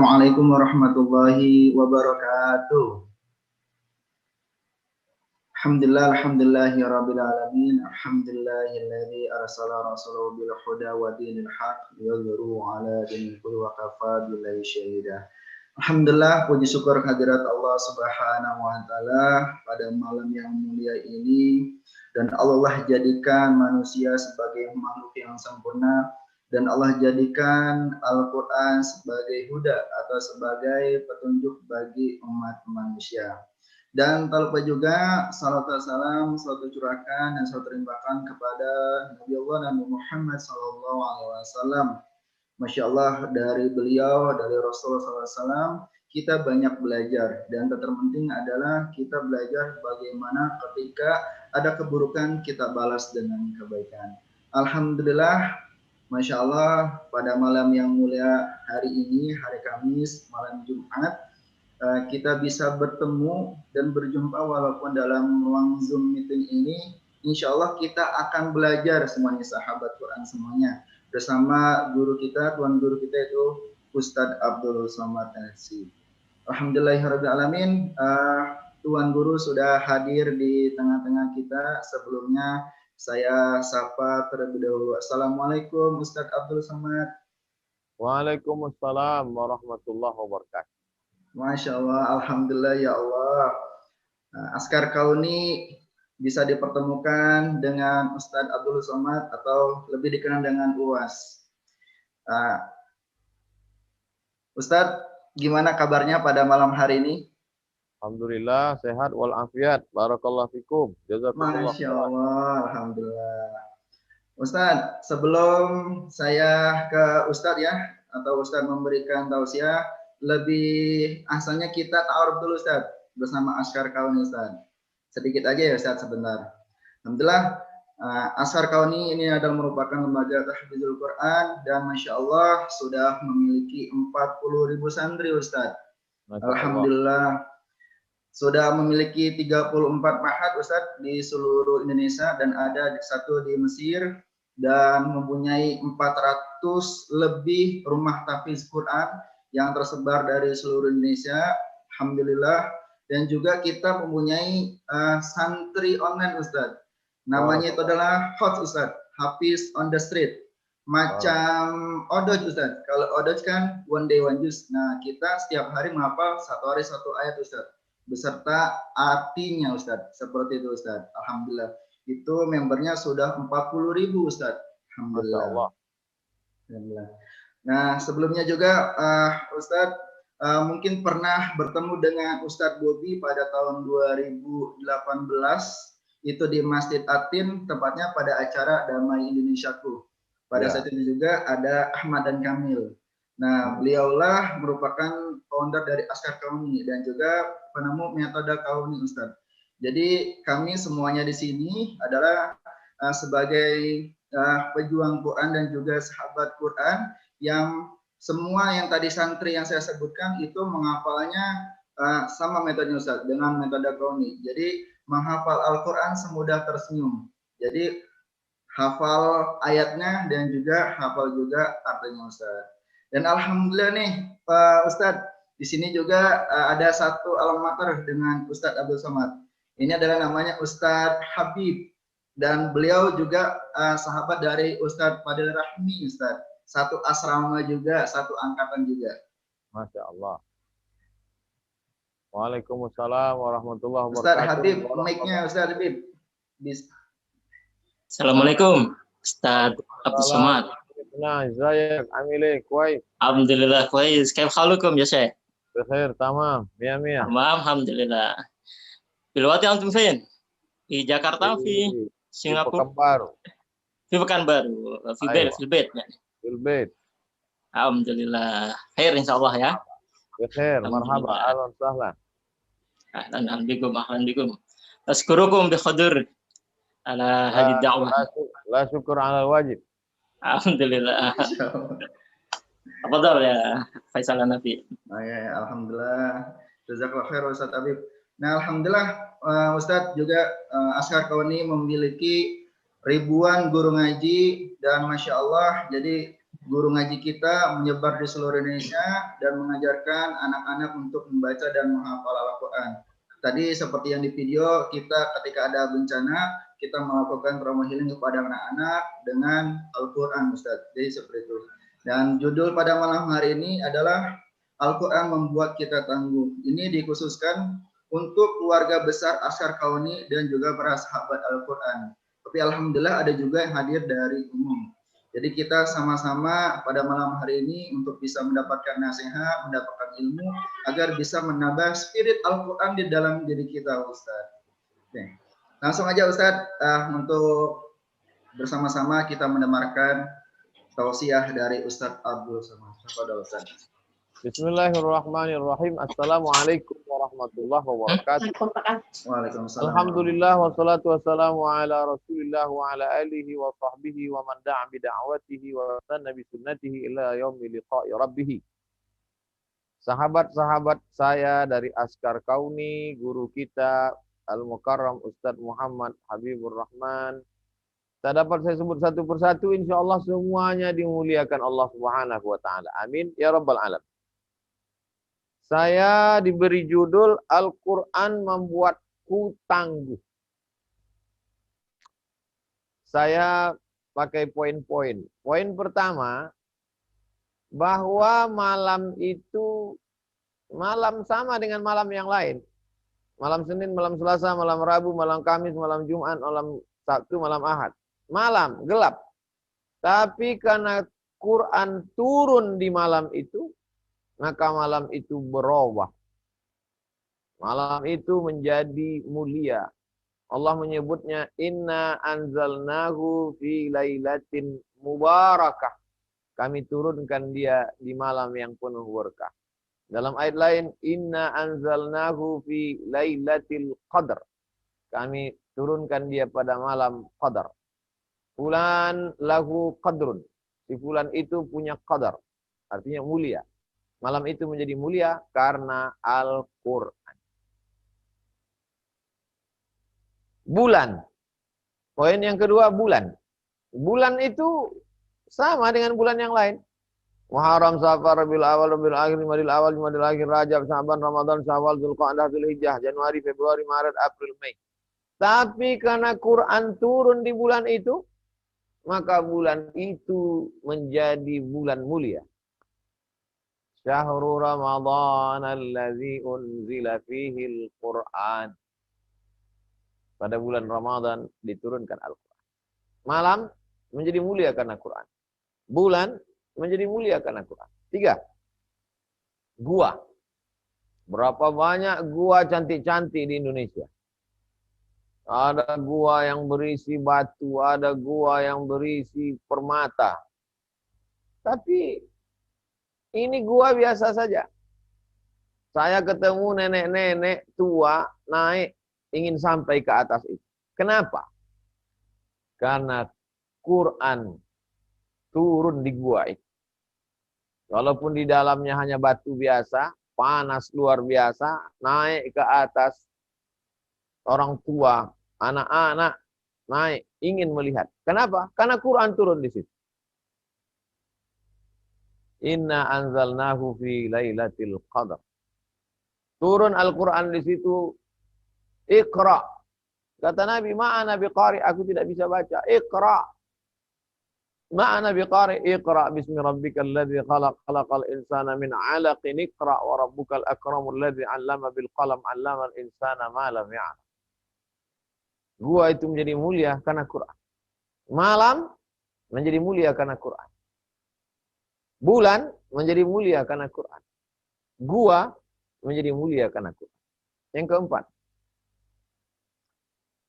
Assalamualaikum warahmatullahi wabarakatuh. Alhamdulillahirabbil alamin. Alhamdulillahilladzi arsala rasulahu bil huda wa dinil haq liyudhhirahu 'ala dinil kulli wa kafa billahi syahida. Alhamdulillah, puji syukur kehadirat Allah Subhanahu wa taala pada malam yang mulia ini, dan Allah jadikan manusia sebagai makhluk yang sempurna, dan Allah jadikan Al-Qur'an sebagai huda atau sebagai petunjuk bagi umat manusia. Dan tak lupa juga salat dan salam selalu curahkan dan selalu terimpakan kepada Nabi Allah Nabi Muhammad SAW. Masya Allah, dari beliau, dari Rasulullah SAW, kita banyak belajar. Dan terpenting adalah kita belajar bagaimana ketika ada keburukan kita balas dengan kebaikan. Alhamdulillah, Masya Allah, pada malam yang mulia hari ini, hari Kamis, malam Jumat, kita bisa bertemu dan berjumpa walaupun dalam ruang Zoom meeting ini. Insya Allah kita akan belajar semuanya, sahabat Quran semuanya, bersama guru kita, tuan guru kita itu Ustadz Abdul Somad Nasi. Alhamdulillahirrahmanirrahim. Tuan guru sudah hadir di tengah-tengah kita. Sebelumnya saya sapa terlebih dahulu. Assalamualaikum Ustadz Abdul Somad. Waalaikumsalam warahmatullahi wabarakatuh. Masya Allah, Alhamdulillah ya Allah. Askar Kauni bisa dipertemukan dengan Ustadz Abdul Somad atau lebih dikenal dengan UAS. Ustadz, gimana kabarnya pada malam hari ini? Alhamdulillah, sehat walafiat. Barakallahu fikum. Jazakumullah. Masya Allah, Alhamdulillah. Ustadz, sebelum saya ke Ustadz ya, atau Ustadz memberikan tausiah, lebih asalnya kita ta'aruf dulu Ustadz bersama Askar Kauni Ustadz. Sedikit aja ya Ustadz sebentar. Alhamdulillah, Askar Kauni ini adalah merupakan lembaga tahfidzul Quran dan Masya Allah sudah memiliki 40.000 santri Ustadz. Alhamdulillah, sudah memiliki 34 ma'had Ustadz di seluruh Indonesia dan ada satu di Mesir, dan mempunyai 400 lebih rumah tahfidz Quran yang tersebar dari seluruh Indonesia. Alhamdulillah. Dan juga kita mempunyai santri online Ustadz. Namanya itu adalah HOT Ustadz, Hafiz on the Street. Macam Odoj Ustadz. Kalau Odoj kan one day one juz. Nah, kita setiap hari menghafal satu hari satu ayat Ustadz, beserta artinya Ustadz. Seperti itu Ustadz. Alhamdulillah. Itu membernya sudah 40.000 Ustadz. Alhamdulillah. Alhamdulillah. Nah, sebelumnya juga Ustadz mungkin pernah bertemu dengan Ustadz Bobi pada tahun 2018, itu di Masjid Atin, tepatnya pada acara Damai Indonesiaku. Pada saat itu juga ada Ahmad dan Kamil. Nah, beliaulah merupakan founder dari Askar Kauni dan juga penemu metode Kauni Ustadz. Jadi kami semuanya di sini adalah sebagai pejuang Quran dan juga sahabat Quran yang semua yang tadi santri yang saya sebutkan itu menghafalnya sama metode Ustaz, dengan metode Kauni. Jadi menghafal Al-Quran semudah tersenyum. Jadi hafal ayatnya dan juga hafal juga artinya Ustaz. Dan Alhamdulillah nih Pak Ustaz, di sini juga ada satu alma mater dengan Ustadz Abdul Somad. Ini adalah namanya Ustadz Habib. Dan beliau juga sahabat dari Ustadz Fadil Rahmi Ustadz. Satu asrama juga, satu angkatan juga. Masya Allah. Waalaikumsalam warahmatullahi wabarakatuh. Ustadz Habib, mic-nya Ustadz Habib. Assalamualaikum, Ustadz Abdul Somad. Nah, ازيك عامل ايه كويس؟ الحمد لله كويس. كيف حالكم يا شيخ؟ بخير تمام 100 100. تمام الحمد لله. دلوقتي أنتم فين؟ في جاكرتا في سنغافورة؟ Pekanbaru. في Pekanbaru. في البيت يعني. في البيت. الحمد لله خير إن شاء الله يا. بخير مرحبا أهلا وسهلا. أهلا بكم أهلا بكم. أشكركم بحضور على هذه الدعوة. لا شكر على الواجب. Alhamdulillah. Tafadhal ya Faisal Nabi. Alhamdulillah. Jazakallahu khair Ustadz Habib. Nah, alhamdulillah Ustadz juga Askar Kauni memiliki ribuan guru ngaji dan Masya Allah, jadi guru ngaji kita menyebar di seluruh Indonesia dan mengajarkan anak-anak untuk membaca dan menghafal Al-Quran. Tadi seperti yang di video, kita ketika ada bencana, kita melakukan trauma healing kepada anak-anak dengan Al-Quran, Ustaz. Jadi seperti itu. Dan judul pada malam hari ini adalah Al-Quran membuat kita tangguh. Ini dikhususkan untuk keluarga besar Askar Kauni dan juga para sahabat Al-Quran. Tapi alhamdulillah ada juga yang hadir dari umum. Jadi kita sama-sama pada malam hari ini untuk bisa mendapatkan nasihat, mendapatkan ilmu, agar bisa menambah spirit Al-Quran di dalam diri kita, Ustaz. Oke. Langsung aja Ustaz, untuk bersama-sama kita mendengarkan tausiah dari Ustaz Abdul Somad. Kepada Ustaz. Bismillahirrahmanirrahim. Assalamualaikum warahmatullahi wabarakatuh. Waalaikumsalam. Alhamdulillah wassalatu wassalamu ala Rasulillah wa ala alihi wa sahbihi wa man da'a bi da'watihi wa sanna bi sunnatihi ila yaumi liqa'i rabbih. Sahabat-sahabat saya dari Askar Kauni, guru kita Al-Mukarram Ustadz Muhammad Habibur Rahman. Tak dapat saya sebut satu persatu, insyaallah semuanya dimuliakan Allah Subhanahu wa taala. Amin ya rabbal alamin. Saya diberi judul Al-Quran membuatku tangguh. Saya pakai poin-poin. Poin pertama, bahwa malam itu malam sama dengan malam yang lain. Malam Senin, malam Selasa, malam Rabu, malam Kamis, malam Jumat, malam Sabtu, malam Ahad. Malam, gelap. Tapi karena Quran turun di malam itu, maka malam itu berubah. Malam itu menjadi mulia. Allah menyebutnya inna anzalnahu fi lailatin mubarakah. Kami turunkan dia di malam yang penuh berkah. Dalam ayat lain inna anzalnahu fi lailatul qadar. Kami turunkan dia pada malam qadar. Fulan lahu qadrun. Si fulan itu punya qadar. Artinya mulia. Malam itu menjadi mulia karena Al-Quran. Bulan. Poin yang kedua, bulan. Bulan itu sama dengan bulan yang lain. Muharram, Safar, Rabiul Awal, Rabiul Akhir, Jumadil Awal, Jumadil Akhir, Rajab, Sya'ban, Ramadan, Syawal, Dzulqa'dah, Dzulhijjah, Januari, Februari, Maret, April, Mei. Tapi karena Quran turun di bulan itu, maka bulan itu menjadi bulan mulia. Syahrul Ramadan alladzi unzila fihi al-Qur'an. Pada bulan Ramadan diturunkan Al-Quran. Malam menjadi mulia karena Quran. Bulan menjadi mulia karena Quran. 3. Gua. Berapa banyak gua cantik-cantik di Indonesia. Ada gua yang berisi batu, ada gua yang berisi permata. Tapi ini gua biasa saja. Saya ketemu nenek-nenek tua naik ingin sampai ke atas itu. Kenapa? Karena Quran turun di gua itu. Walaupun di dalamnya hanya batu biasa, panas luar biasa, naik ke atas orang tua, anak-anak naik ingin melihat. Kenapa? Karena Quran turun di situ. Inna anzalnahu fi lailatul qadar. Turun Al-Quran di situ. Iqra. Kata Nabi, ma'ana biqari, aku tidak bisa baca. Iqra. Ma'ana biqari, iqra bismi rabbikal ladzi khalaq, khalaqal insana min 'alaqin, iqra wa rabbukal akramul ladzi 'allama bil qalam, 'allamal insana ma lam ya'lam. Gua itu menjadi mulia karena Quran. Malam menjadi mulia karena Quran. Bulan menjadi mulia karena Quran. Gua menjadi mulia karena Quran. Yang keempat,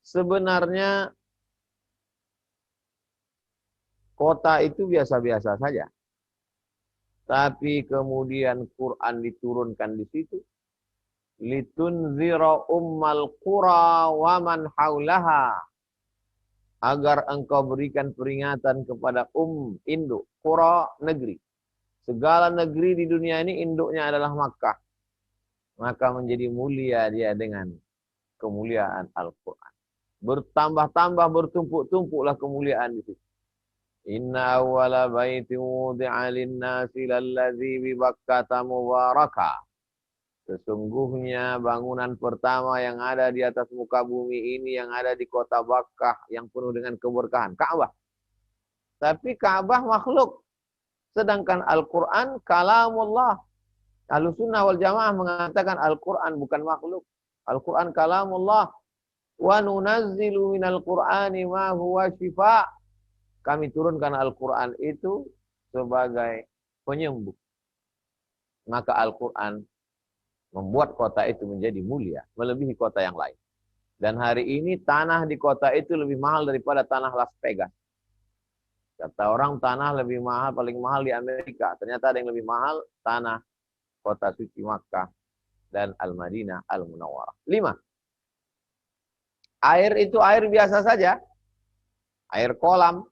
sebenarnya kota itu biasa-biasa saja. Tapi kemudian Quran diturunkan di situ. Litunzira ummal qura wa man haulaha. Agar engkau berikan peringatan kepada induk, qura, negeri. Segala negeri di dunia ini induknya adalah Makkah. Maka menjadi mulia dia dengan kemuliaan Al-Quran. Bertambah-tambah, bertumpuk-tumpuklah kemuliaan di situ. Inna awwala baiti wudi'a lin-nasi lalladzi bi Bakkata mubaraka. Sesungguhnya bangunan pertama yang ada di atas muka bumi ini yang ada di kota Bakkah yang penuh dengan keberkahan, Ka'bah. Tapi Ka'bah makhluk. Sedangkan Al-Quran kalamullah. Ahlussunnah wal Jamaah mengatakan Al-Quran bukan makhluk. Al-Quran kalamullah. Wa nunazzilu minal Qur'ani ma huwa syifa'. Kami turunkan Al-Quran itu sebagai penyembuh. Maka Al-Quran membuat kota itu menjadi mulia, melebihi kota yang lain. Dan hari ini tanah di kota itu lebih mahal daripada tanah Las Vegas. Kata orang tanah lebih mahal, paling mahal di Amerika. Ternyata ada yang lebih mahal, tanah kota suci Makkah dan Al-Madinah Al-Munawwarah. 5. Air itu air biasa saja. Air kolam,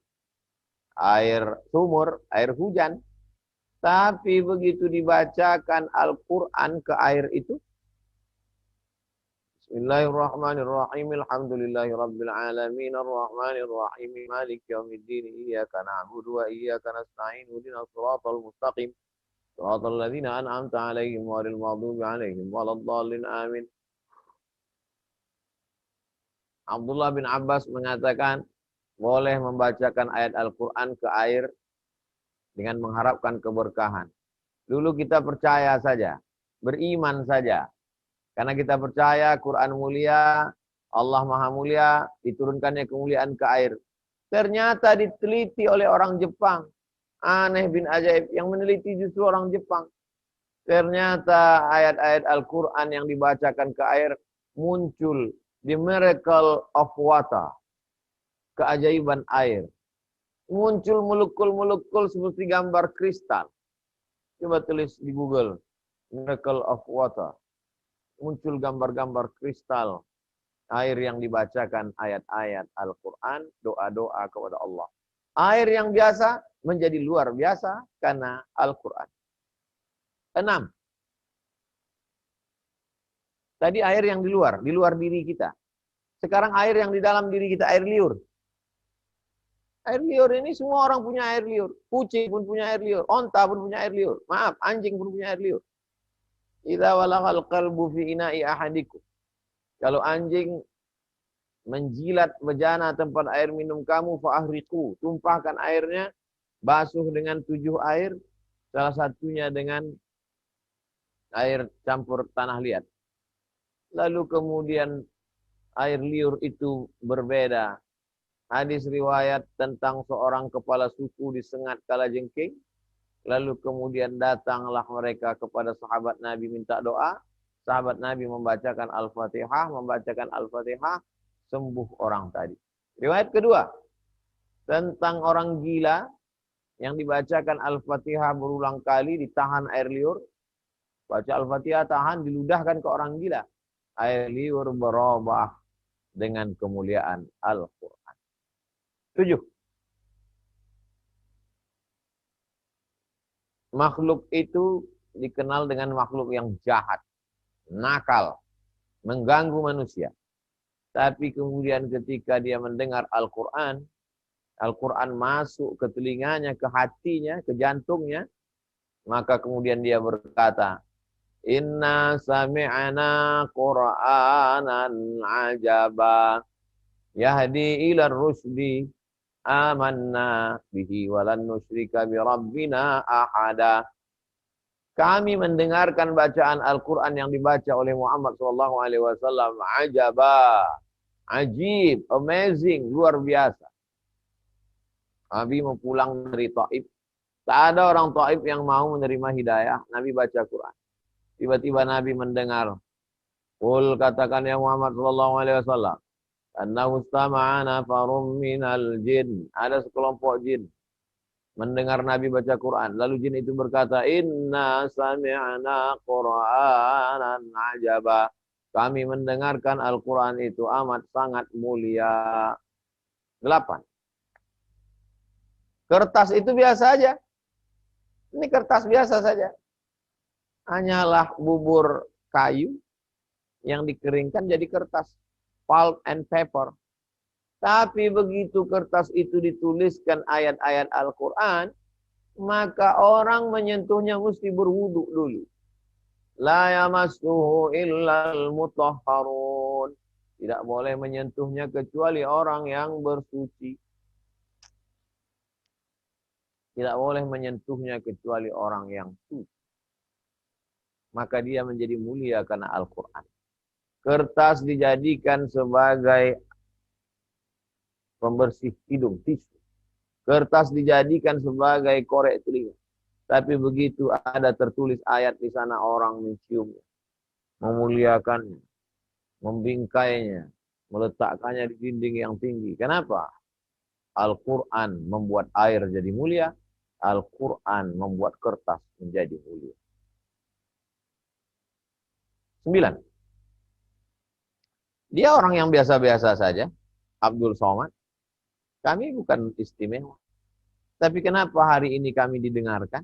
air sumur, air hujan. Tapi begitu dibacakan Al-Quran ke air itu, Bismillahirrahmanirrahim, alhamdulillahi rabbil alamin, arrahmanirrahim, maliki yaumiddin, iyyaka na'budu wa iyyaka nasta'in, ihdinas siratal mustaqim, siratal ladzina an'amta 'alaihim ghairil maghdubi 'alaihim waladdallin, amin. Abdullah bin Abbas mengatakan, boleh membacakan ayat Al-Quran ke air dengan mengharapkan keberkahan. Dulu kita percaya saja, beriman saja. Karena kita percaya Quran mulia, Allah Maha Mulia, diturunkannya kemuliaan ke air. Ternyata diteliti oleh orang Jepang. Aneh bin ajaib, yang meneliti justru orang Jepang. Ternyata ayat-ayat Al-Quran yang dibacakan ke air muncul the miracle of water. Keajaiban air. Muncul molekul-molekul seperti gambar kristal. Coba tulis di Google, miracle of water. Muncul gambar-gambar kristal. Air yang dibacakan ayat-ayat Al-Quran, doa-doa kepada Allah. Air yang biasa menjadi luar biasa karena Al-Quran. 6. Tadi air yang di luar diri kita. Sekarang air yang di dalam diri kita, air liur. Air liur ini semua orang punya air liur. Kucing pun punya air liur. Onta pun punya air liur. Maaf, anjing pun punya air liur. Idza walaghal qalbu fi ina'i ahadikum. Kalau anjing menjilat bejana tempat air minum kamu, fa'ahriqu. Tumpahkan airnya, basuh dengan 7 air. Salah satunya dengan air campur tanah liat. Lalu kemudian air liur itu berbeda. Hadis riwayat tentang seorang kepala suku disengat kalajengking. Lalu kemudian datanglah mereka kepada sahabat Nabi minta doa. Sahabat Nabi membacakan Al-Fatihah. Sembuh orang tadi. Riwayat kedua. Tentang orang gila yang dibacakan Al-Fatihah berulang kali, ditahan air liur. Baca Al-Fatihah, tahan, diludahkan ke orang gila. Air liur berubah dengan kemuliaan Al-Quran. 7. Makhluk itu dikenal dengan makhluk yang jahat, nakal, mengganggu manusia. Tapi kemudian ketika dia mendengar Al-Quran, Al-Quran masuk ke telinganya, ke hatinya, ke jantungnya, maka kemudian dia berkata, Inna sami'ana Qur'anan ajaba, yahdi ila rusdi, amanna bihi walan nusyrika bi rabbina ahada. Kami mendengarkan bacaan Al-Quran yang dibaca oleh Muhammad SAW. Ajaba, ajib, amazing, luar biasa. Nabi mau pulang dari Taif. Tak ada orang Taif yang mau menerima hidayah. Nabi baca Quran. Tiba-tiba Nabi mendengar. Qul, katakan ya Muhammad SAW. Annahu istama'ana farum minal jin. Ada sekelompok jin mendengar Nabi baca Quran. Lalu jin itu berkata, Inna sami'ana Qur'anan ajaba. Kami mendengarkan Al-Quran itu amat sangat mulia. 8. Kertas itu biasa aja. Ini kertas biasa saja. Hanyalah bubur kayu yang dikeringkan jadi kertas. Pulp and paper. Tapi begitu kertas itu dituliskan ayat-ayat Al-Quran, maka orang menyentuhnya mesti berwudu dulu. La yamassuhu illal mutahharun. Tidak boleh menyentuhnya kecuali orang yang bersuci. Tidak boleh menyentuhnya kecuali orang yang suci. Maka dia menjadi mulia karena Al-Quran. Kertas dijadikan sebagai pembersih hidung, tisu. Kertas dijadikan sebagai korek telinga. Tapi begitu ada tertulis ayat di sana, orang menciumnya, memuliakannya, membingkainya, meletakkannya di dinding yang tinggi. Kenapa? Al-Quran membuat air jadi mulia. Al-Quran membuat kertas menjadi mulia. 9. Dia orang yang biasa-biasa saja. Abdul Somad. Kami bukan istimewa. Tapi kenapa hari ini kami didengarkan?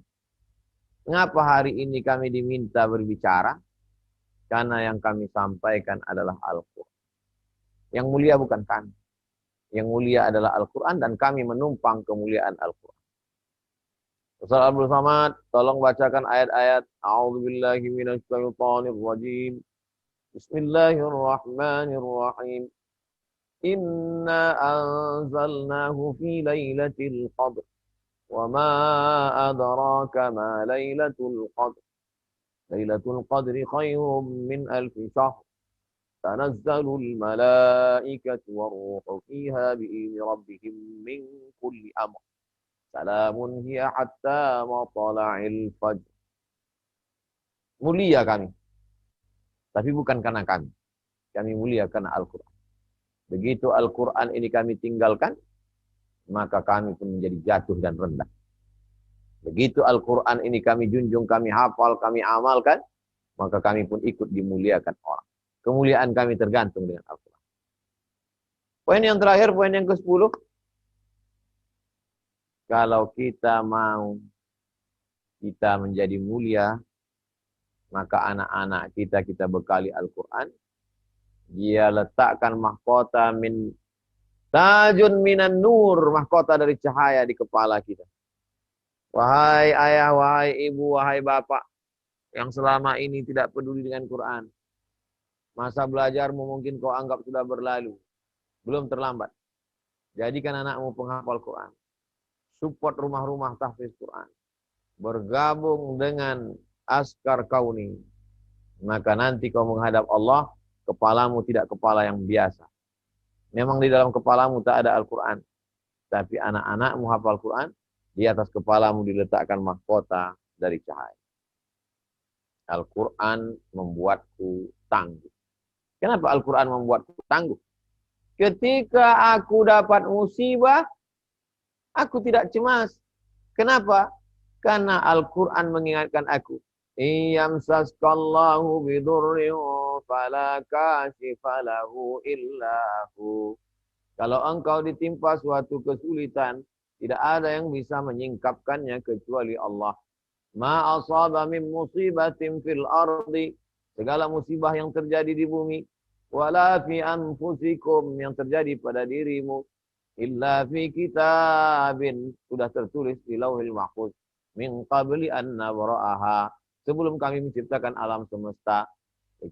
Mengapa hari ini kami diminta berbicara? Karena yang kami sampaikan adalah Al-Quran. Yang mulia bukan kami. Yang mulia adalah Al-Quran dan kami menumpang kemuliaan Al-Quran. Ustaz Abdul Somad, tolong bacakan ayat-ayat. A'udzubillahi minasyaitonirrajim. Bismillahirrahmanirrahim. Inna anzalnahu fi lailatul qadr. وما أدراك ما ليلة القدر ليلة القدر خير من 1000 شهر تنزل الملائكة والروح فيها بإذن ربهم من كل أمر سلام هي حتى مطلع الفجر. Mulia kami, tapi bukan karena kami. Kami mulia karena Al-Quran. Begitu Al-Quran ini kami tinggalkan, maka kami pun menjadi jatuh dan rendah. Begitu Al-Quran ini kami junjung, kami hafal, kami amalkan, maka kami pun ikut dimuliakan orang. Kemuliaan kami tergantung dengan Al-Quran. Poin yang terakhir, poin yang ke-10. Kalau kita mau kita menjadi mulia, maka anak-anak kita bekali Al-Quran. Dia letakkan mahkota tajun minan nur, mahkota dari cahaya di kepala kita. Wahai ayah, wahai ibu, wahai bapak, yang selama ini tidak peduli dengan Quran. Masa belajarmu mungkin kau anggap sudah berlalu. Belum terlambat. Jadikan anakmu penghafal Quran. Support rumah-rumah tahfiz Quran. Bergabung dengan Askar Kauni. Maka nanti kau menghadap Allah, kepalamu tidak kepala yang biasa. Memang di dalam kepalamu tak ada Al-Quran. Tapi anak-anakmu hafal Quran, di atas kepalamu diletakkan mahkota dari cahaya. Al-Quran membuatku tangguh. Kenapa Al-Quran membuatku tangguh? Ketika aku dapat musibah, aku tidak cemas. Kenapa? Karena Al-Quran mengingatkan aku. Iyamsaskallahu bidurrin fala kashifa lahu illahu. Kalau engkau ditimpa suatu kesulitan, tidak ada yang bisa menyingkapkannya kecuali Allah. Ma asaba min musibatin fil ardi, segala musibah yang terjadi di bumi, wala fi anfusikum, yang terjadi pada dirimu, illa fi kitabin, sudah tertulis di Lauhil Mahfuz, min qabli an nabra'aha, sebelum kami menciptakan alam semesta.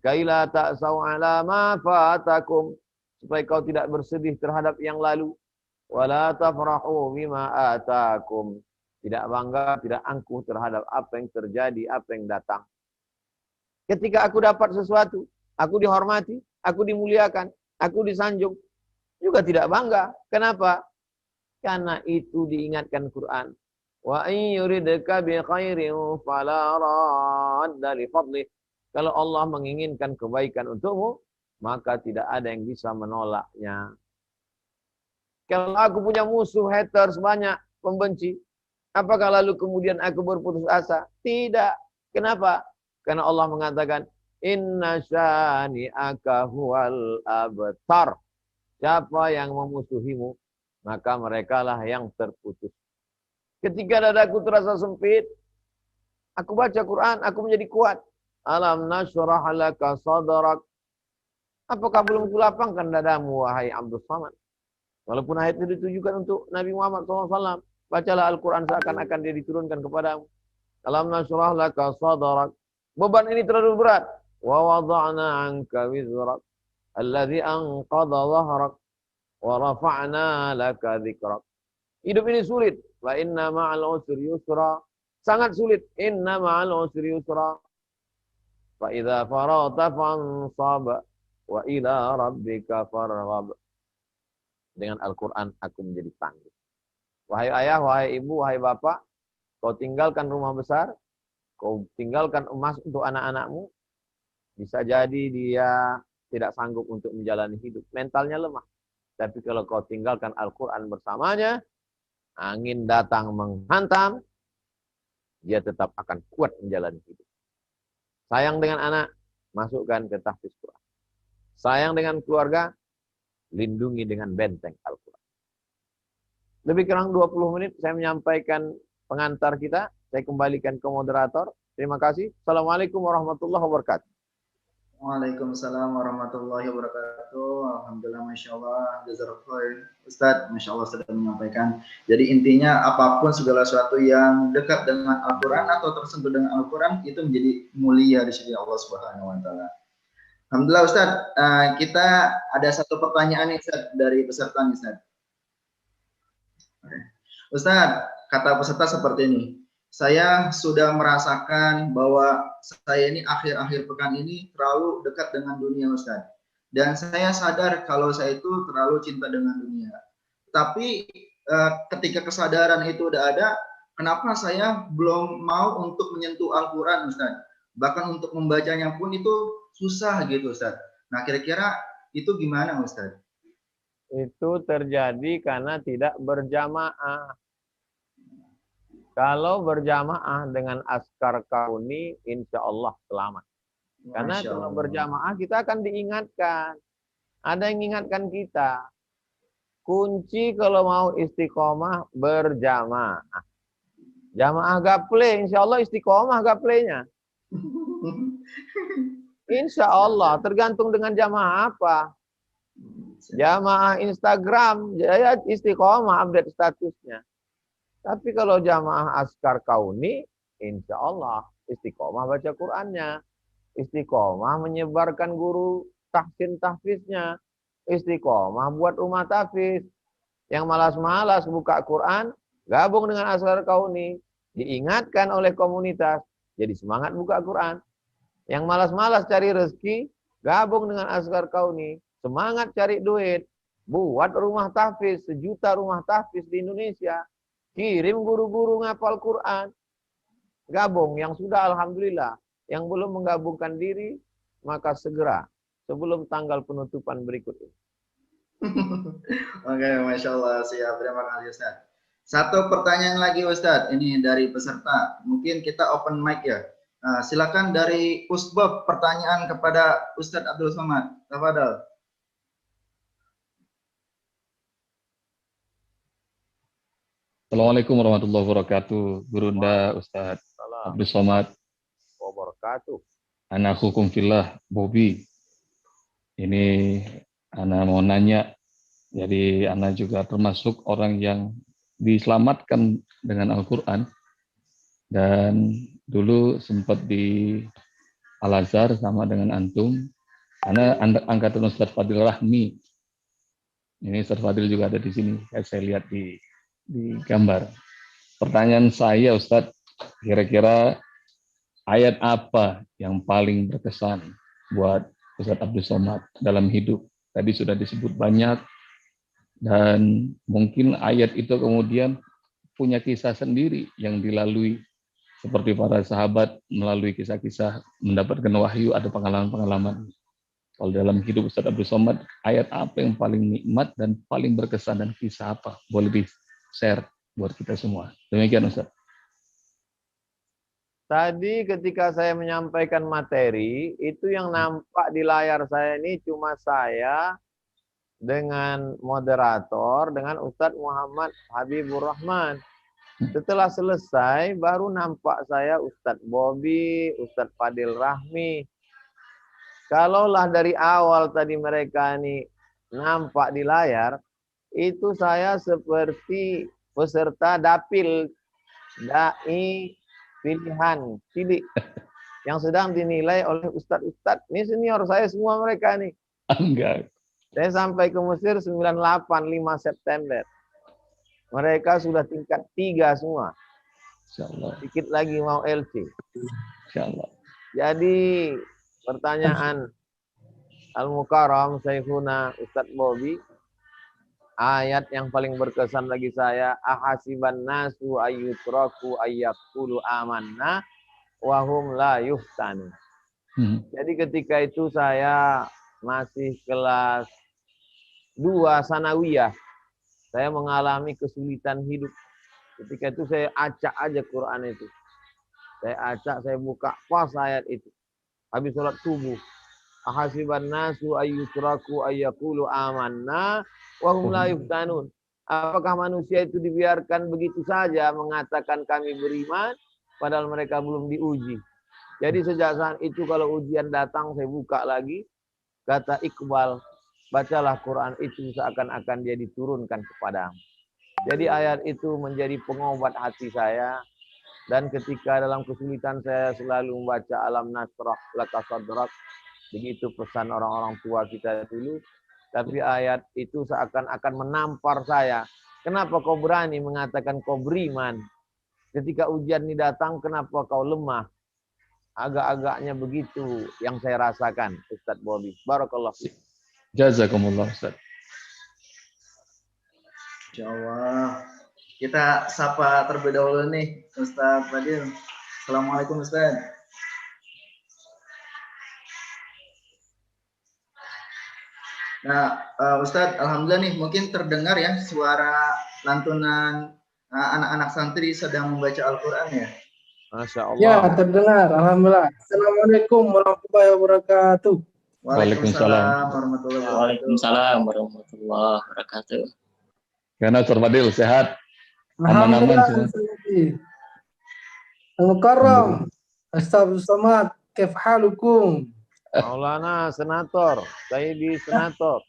Kaila ta'sau ala ma fatakum, supaya kau tidak bersedih terhadap yang lalu. Wala tafrahu bima atakum, tidak bangga, tidak angkuh terhadap apa yang terjadi, apa yang datang. Ketika aku dapat sesuatu, aku dihormati, aku dimuliakan, aku disanjung, juga tidak bangga. Kenapa? Karena itu diingatkan Quran. Wa in yuridka bi khairin fala radda li fadlih. Kalau Allah menginginkan kebaikan untukmu, maka tidak ada yang bisa menolaknya. Kalau aku punya musuh, haters banyak, pembenci, apakah lalu kemudian aku berputus asa? Tidak. Kenapa? Karena Allah mengatakan, inna syani'aka huwal abtar. Siapa yang memusuhimu, maka merekalah yang terputus. Ketika dadaku terasa sempit, aku baca Quran, aku menjadi kuat. Alam nashrah laka sadrak. Apakah belum kulapangkan dadamu, wahai Abdul Samad? Walaupun ayat itu ditujukan untuk Nabi Muhammad SAW. Bacalah Al-Quran seakan-akan dia diturunkan kepadamu. Alam nashrah laka sadrak. Beban ini terlalu berat. Wa wada'na anka wizrak. Alladhi anqadha dhahrak. Wa rafa'na laka dhikrak. Hidup ini sulit. Wa inna ma'al usri yusra. Sangat sulit. Inna ma'al usri yusra. Fa idza faragta fansab. Wa ila rabbika farghab. Dengan Al-Quran aku menjadi tangguh. Wahai ayah, wahai ibu, wahai bapak, kau tinggalkan rumah besar, kau tinggalkan emas untuk anak-anakmu, bisa jadi dia tidak sanggup untuk menjalani hidup. Mentalnya lemah. Tapi kalau kau tinggalkan Al-Quran bersamanya, angin datang menghantam, dia tetap akan kuat menjalani hidup. Sayang dengan anak, masukkan ke tahfiz Quran. Sayang dengan keluarga, lindungi dengan benteng Al-Quran. Lebih kurang 20 menit saya menyampaikan pengantar kita. Saya kembalikan ke moderator. Terima kasih. Assalamualaikum warahmatullahi wabarakatuh. Waalaikumsalam warahmatullahi wabarakatuh. Alhamdulillah, Masya Allah. Jazakallah Ustaz, Masya Allah sudah menyampaikan. Jadi intinya apapun segala sesuatu yang dekat dengan Al-Quran atau tersentuh dengan Al-Quran itu menjadi mulia di sisi Allah Subhanahu wa Ta'ala. Alhamdulillah Ustaz, kita ada satu pertanyaan nih Ustaz dari peserta nih Ustaz. Ustaz, kata peserta seperti ini. Saya sudah merasakan bahwa saya ini akhir-akhir pekan ini terlalu dekat dengan dunia Ustaz. Dan saya sadar kalau saya itu terlalu cinta dengan dunia. Tapi ketika kesadaran itu udah ada, kenapa saya belum mau untuk menyentuh Al-Quran Ustaz? Bahkan untuk membacanya pun itu susah gitu Ustaz. Nah kira-kira itu gimana Ustaz? Itu terjadi karena tidak berjamaah. Kalau berjamaah dengan askar kauni, insya Allah selamat. Karena kalau berjamaah kita akan diingatkan. Ada yang mengingatkan kita. Kunci kalau mau istiqomah berjamaah. Jamaah gaple, insya Allah istiqomah gaplenya. Insya Allah, tergantung dengan jamaah apa. Jamaah Instagram, ya istiqomah update statusnya. Tapi kalau jamaah askar kauni, insya Allah istiqomah baca Qur'annya. Istiqomah menyebarkan guru tahsin tahfiznya. Istiqomah buat rumah tahfiz. Yang malas-malas buka Quran, gabung dengan askar kauni. Diingatkan oleh komunitas, jadi semangat buka Quran. Yang malas-malas cari rezeki, gabung dengan askar kauni. Semangat cari duit. Buat rumah tahfiz, 1 juta rumah tahfiz di Indonesia. Kirim guru-guru ngapal Quran. Gabung, yang sudah alhamdulillah. Yang belum menggabungkan diri, maka segera. Sebelum tanggal penutupan berikut ini. Oke, Masya Allah. Siap, terima kasih Ustaz. Satu pertanyaan lagi Ustaz. Ini dari peserta. Mungkin kita open mic ya. Silakan dari Usbab pertanyaan kepada Ustadz Abdul Somad. Tafadhol. Assalamualaikum warahmatullahi wabarakatuh. Gurunda Ustadz Abdul Somad. Wabarakatuh. Anak hukum fillah Bobi. Ini anak mau nanya. Jadi anak juga termasuk orang yang diselamatkan dengan Al-Quran. Dan dulu sempat di Al-Azhar sama dengan antum. Karena angkatan Ustadz Fadil Rahmi. Ini Ustadz Fadil juga ada di sini. Saya lihat di gambar. Pertanyaan saya Ustadz, kira-kira ayat apa yang paling berkesan buat Ustadz Abdul Somad dalam hidup? Tadi sudah disebut banyak. Dan mungkin ayat itu kemudian punya kisah sendiri yang dilalui. Seperti para sahabat melalui kisah-kisah mendapatkan wahyu, ada pengalaman-pengalaman. Kalau dalam hidup Ustadz Abdul Somad, ayat apa yang paling nikmat dan paling berkesan dan kisah apa? Boleh di-share buat kita semua. Demikian Ustadz. Tadi ketika saya menyampaikan materi, itu yang nampak di layar saya ini cuma saya dengan moderator, dengan Ustadz Muhammad Habibur Rahman. Setelah selesai, baru nampak saya Ustadz Bobi, Ustadz Fadil Rahmi. Kalaulah dari awal tadi mereka ini nampak di layar, itu saya seperti peserta dapil dai pilihan cilik yang sedang dinilai oleh ustadz-ustadz. Ini senior saya semua mereka nih. Enggak. Saya sampai ke Mesir 98 5 September. Mereka sudah tingkat 3 semua. Insyaallah. Sedikit lagi mau LC. Insyaallah. Jadi pertanyaan Al-Mukarram Syekhuna Ustadz Bobby, ayat yang paling berkesan bagi saya, ahasiban nasu ayyutraku ayyaqulu amanna wa hum la yuftanu. Jadi ketika itu saya masih kelas 2 sanawiyah, saya mengalami kesulitan hidup. Ketika itu saya acak aja Quran itu. Saya acak, saya buka pas ayat itu. Habis sholat subuh. Ahasiban nasu ayyutraku ayyaqulu amanna wa hum la yuftanun. Apakah manusia itu dibiarkan begitu saja mengatakan kami beriman padahal mereka belum diuji. Jadi sejak saat itu kalau ujian datang saya buka lagi. Kata Iqbal, bacalah Quran itu seakan-akan dia diturunkan kepadamu. Jadi ayat itu menjadi pengobat hati saya. Dan ketika dalam kesulitan saya selalu membaca alam nasrah laka sadrak. Begitu pesan orang-orang tua kita dulu. Tapi ayat itu seakan-akan menampar saya. Kenapa kau berani mengatakan kau beriman? Ketika ujian ini datang, kenapa kau lemah? Agak-agaknya begitu yang saya rasakan, Ustadz Bobby. Barakallah. Jazakumullah, Ustaz. Insyaallah. Kita sapa terlebih dahulu nih, Ustadz Fadil. Assalamualaikum, Ustadz. Nah, Ustadz, alhamdulillah nih, mungkin terdengar ya suara lantunan anak-anak santri sedang membaca Al-Quran ya. Masya Allah. Ya, terdengar. Alhamdulillah. Assalamualaikum warahmatullahi wabarakatuh. Waalaikumsalam warahmatullahi wabarakatuh. Waalaikumsalam warahmatullahi wabarakatuh. Karena Ustaz Fadil sehat. Alhamdulillah. Aman-aman. Al-Mukarram. Ustaz Somad. Kif halukum? Maulana Senator. Sayyidi Senator.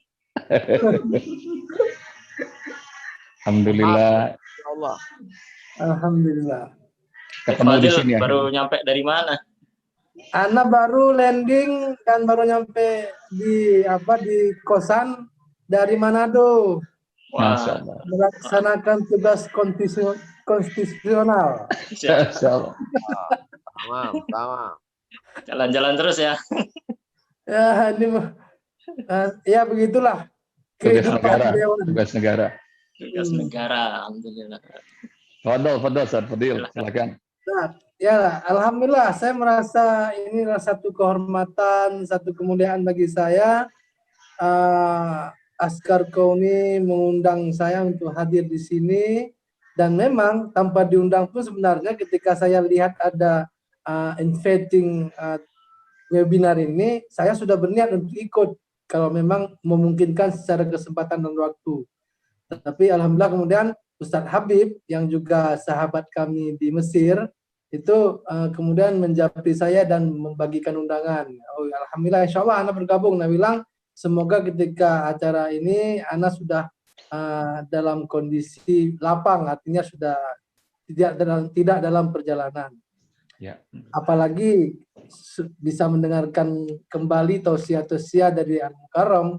Alhamdulillah. Ya Allah. Alhamdulillah. Ketemu di Fadil sini ya. baru nyampe dari mana? Ana baru landing dan baru nyampe di kosan dari Manado. Masya Allah. Melaksanakan tugas konstitusional. Masya Allah. Tamam. Jalan-jalan terus ya. Ya, ini ya begitulah. Tugas Kehidupan negara. dewan. Tugas negara. Tugas negara, alhamdulillah. Fadil, Ustaz Fadil. Silakan. Nah, ya, alhamdulillah saya merasa ini adalah satu kehormatan, satu kemuliaan bagi saya. Askar Kauni mengundang saya untuk hadir di sini, dan memang tanpa diundang pun sebenarnya ketika saya lihat ada inviting webinar ini, saya sudah berniat untuk ikut kalau memang memungkinkan secara kesempatan dan waktu. Tapi alhamdulillah kemudian Ustadz Habib yang juga sahabat kami di Mesir itu kemudian menjawab saya dan membagikan undangan. Oh, alhamdulillah, insya Allah Ana bergabung. Nah bilang semoga ketika acara ini Ana sudah dalam kondisi lapang, artinya sudah tidak dalam perjalanan. Ya. Apalagi bisa mendengarkan kembali tausiah-tausiah dari Al-Mukarram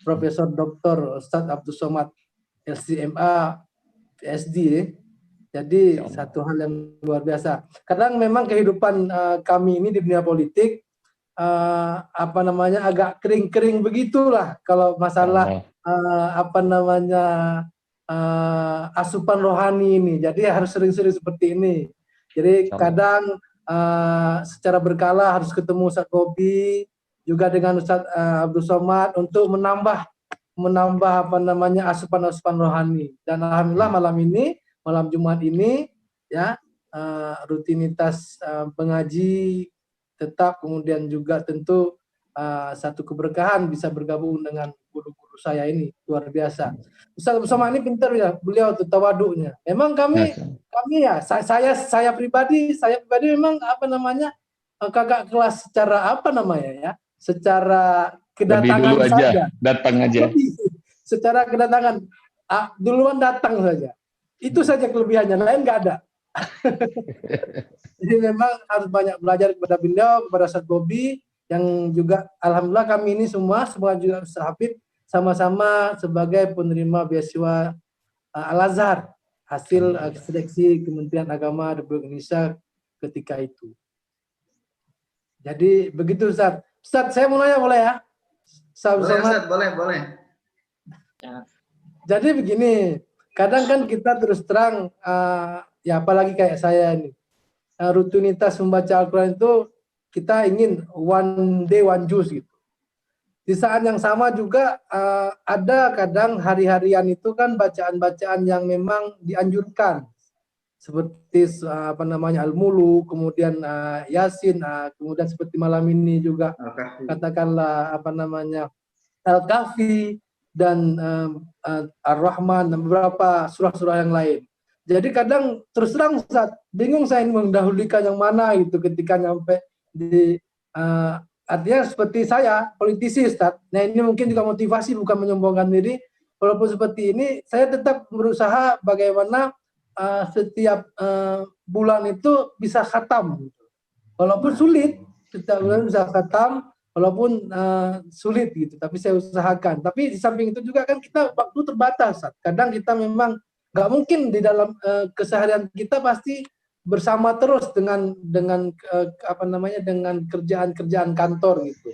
Profesor Dr. Ustadz Abdul Somad LCMA PSD. Jadi satu hal yang luar biasa. Kadang memang kehidupan kami ini di dunia politik agak kering-kering begitulah kalau masalah asupan rohani ini. Jadi harus sering-sering seperti ini. Jadi kadang secara berkala harus ketemu Ustadz Bobby juga dengan Ustadz Abdul Somad untuk menambah asupan-asupan rohani. Dan alhamdulillah malam Jumat ini ya rutinitas pengaji tetap, kemudian juga tentu satu keberkahan bisa bergabung dengan guru-guru saya ini, luar biasa. Ustaz Abdul Somad ini pintar ya, beliau tuh tawaduknya. Memang kami ya saya pribadi memang kagak kelas secara secara kedatangan lebih dulu saja. datang aja. Secara kedatangan duluan datang saja. Itu saja kelebihannya, lain nggak ada. Jadi memang harus banyak belajar kepada beliau, kepada Ustaz Bobi, yang juga alhamdulillah kami ini semua juga Ustaz Habib sama-sama sebagai penerima beasiswa Al-Azhar hasil seleksi Kementerian Agama Republik Indonesia ketika itu. Jadi begitu Ustaz. Ustaz, saya mau nanya boleh ya? Boleh Ustaz, boleh. Ya. Jadi begini, kadang kan kita terus terang, ya apalagi kayak saya ini, rutinitas membaca Al-Quran itu kita ingin one day one juice gitu. Di saat yang sama juga ada kadang hari-harian itu kan bacaan-bacaan yang memang dianjurkan. Seperti Al-Mulu, kemudian Yasin, kemudian seperti malam ini juga katakanlah Al-Kahfi dan Ar-Rahman dan beberapa surah-surah yang lain. Jadi kadang terus terang Ustaz, bingung saya ini mendahulukan yang mana gitu ketika nyampe di artinya seperti saya politisi Ustaz. Nah ini mungkin juga motivasi bukan menyombongkan diri. Walaupun seperti ini saya tetap berusaha bagaimana setiap bulan itu bisa khatam. Walaupun sulit, setiap bulan bisa khatam, walaupun sulit gitu. Tapi saya usahakan. Tapi di samping itu juga kan kita waktu terbatas. Kadang kita memang nggak mungkin di dalam keseharian kita pasti bersama terus dengan dengan kerjaan-kerjaan kantor gitu.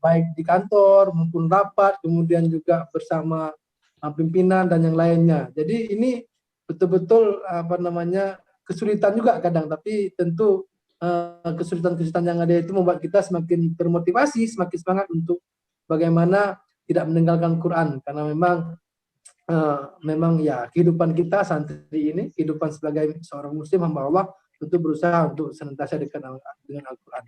Baik di kantor maupun rapat, kemudian juga bersama pimpinan dan yang lainnya. Jadi ini betul-betul kesulitan juga kadang, tapi tentu kesulitan-kesulitan yang ada itu membuat kita semakin termotivasi, semakin semangat untuk bagaimana tidak meninggalkan Quran, karena memang ya kehidupan kita santri ini, kehidupan sebagai seorang muslim hamba Allah, tentu berusaha untuk senantiasa dekat dengan Al-Quran.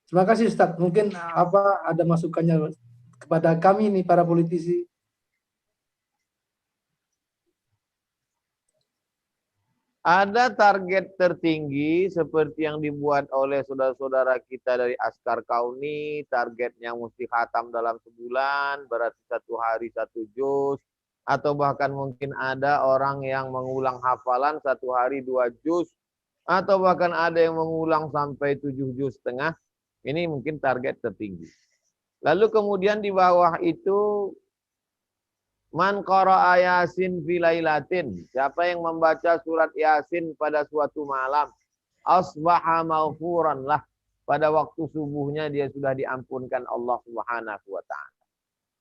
Terima kasih Ustaz. Mungkin ada masukannya kepada kami nih para politisi. Ada target tertinggi seperti yang dibuat oleh saudara-saudara kita dari Askar Kauni, targetnya mesti khatam dalam sebulan, berarti 1 hari 1 juz, atau bahkan mungkin ada orang yang mengulang hafalan 1 hari 2 juz, atau bahkan ada yang mengulang sampai 7 juz setengah. Ini mungkin target tertinggi. Lalu kemudian di bawah itu man qara'a Yasin fi lailatin, siapa yang membaca surat Yasin pada suatu malam, asbaha maghfuran lah, pada waktu subuhnya dia sudah diampunkan Allah Subhanahu wa taala.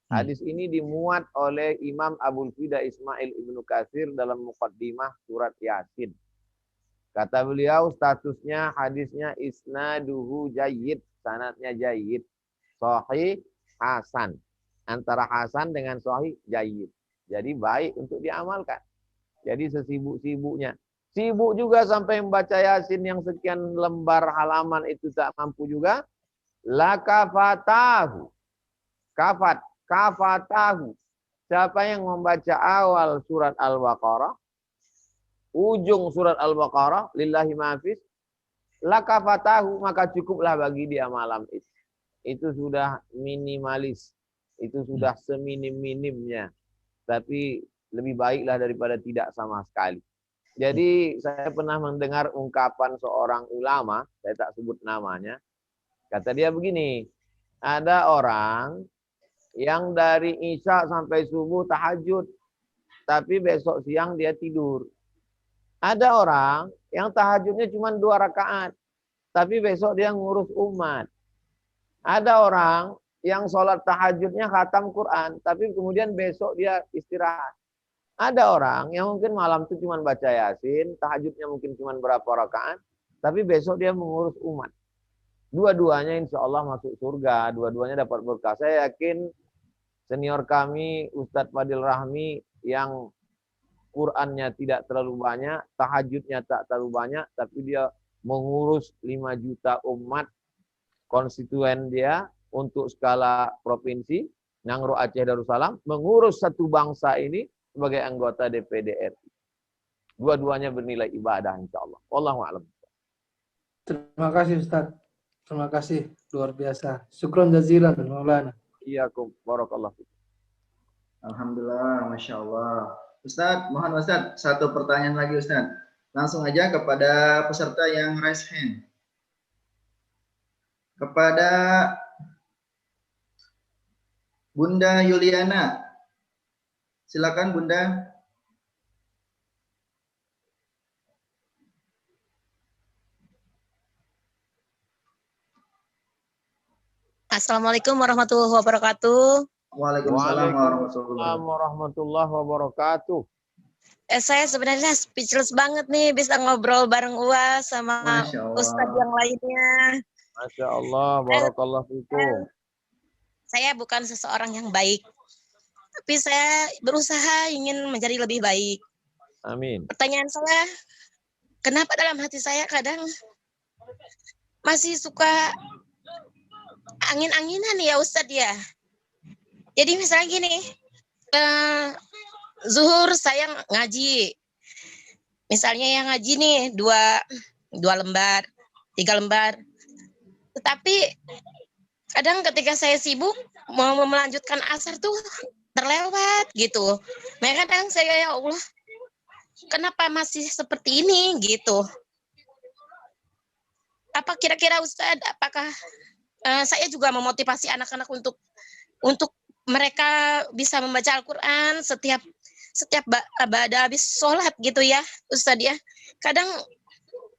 Hadis ini dimuat oleh Imam Abul Fida Ismail Ibnu Katsir dalam muqaddimah surat Yasin. Kata beliau statusnya hadisnya isnaduhu jayyid, sanadnya jayyid, sahih, hasan. Antara hasan dengan sahih jayyid. Jadi baik untuk diamalkan. Jadi sesibuk-sibuknya. Sibuk juga sampai membaca Yasin yang sekian lembar halaman itu tak mampu juga. La kafatahu. Kafatahu. Siapa yang membaca awal surat Al-Baqarah, ujung surat Al-Baqarah, lillahi ma'afis, la kafatahu, maka cukuplah bagi dia malam itu. Itu sudah minimalis. Itu sudah seminim-minimnya. Tapi lebih baiklah daripada tidak sama sekali. Jadi saya pernah mendengar ungkapan seorang ulama, saya tak sebut namanya. Kata dia begini, ada orang yang dari Isya sampai subuh tahajud, tapi besok siang dia tidur. Ada orang yang tahajudnya cuma 2 rakaat, tapi besok dia ngurus umat. Ada orang yang sholat tahajudnya khatam Quran, tapi kemudian besok dia istirahat. Ada orang yang mungkin malam itu cuma baca Yasin, tahajudnya mungkin cuma berapa rakaat, tapi besok dia mengurus umat. Dua-duanya insya Allah masuk surga, dua-duanya dapat berkah. Saya yakin senior kami, Ustadz Fadil Rahmi, yang Qurannya tidak terlalu banyak, tahajudnya tak terlalu banyak, tapi dia mengurus 5 juta umat konstituen dia, untuk skala provinsi, Nangro Aceh Darussalam, mengurus satu bangsa ini sebagai anggota DPD RI. Dua-duanya bernilai ibadah insya Allah. Wallahu a'lam. Terima kasih Ustaz. Terima kasih, luar biasa. Syukron jazilan Maulana. Iyakum barakallahu fikum. Alhamdulillah, Masya Allah. Ustadz, mohon Ustadz, satu pertanyaan lagi Ustadz. Langsung aja kepada peserta yang raise hand. Kepada Bunda Yuliana. Silakan Bunda. Assalamualaikum warahmatullahi wabarakatuh. Waalaikumsalam warahmatullahi wabarakatuh. Saya sebenarnya speechless banget nih bisa ngobrol bareng UAS sama Masya Allah. Ustadz yang lainnya. Masya Allah, barakallahu fikum. Saya bukan seseorang yang baik, tapi saya berusaha ingin menjadi lebih baik. Amin. Pertanyaan saya, kenapa dalam hati saya kadang masih suka angin-anginan ya Ustadz ya? Jadi misalnya gini, zuhur saya ngaji. Misalnya yang ngaji nih 2 lembar, 3 lembar. Tetapi kadang ketika saya sibuk mau melanjutkan asar tuh terlewat gitu. Makanya kadang saya ya Allah, kenapa masih seperti ini gitu? Apa kira-kira Ustadz, apakah saya juga memotivasi anak-anak untuk mereka bisa membaca Al-Quran setiap habis sholat gitu ya Ustadz ya. Kadang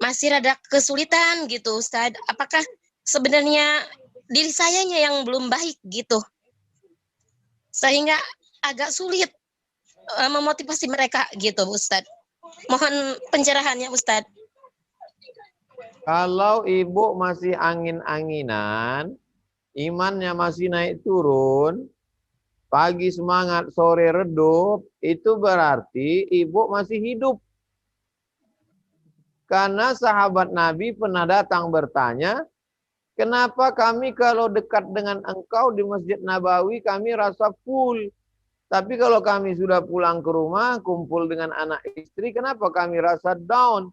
masih rada kesulitan gitu Ustadz. Apakah sebenarnya diri sayanya yang belum baik gitu, sehingga agak sulit memotivasi mereka gitu Ustadz. Mohon pencerahannya Ustadz. Kalau ibu masih angin-anginan, imannya masih naik turun, pagi semangat, sore redup, itu berarti ibu masih hidup. Karena sahabat Nabi pernah datang bertanya, kenapa kami kalau dekat dengan engkau di Masjid Nabawi kami rasa full. Tapi kalau kami sudah pulang ke rumah, kumpul dengan anak istri, kenapa kami rasa down?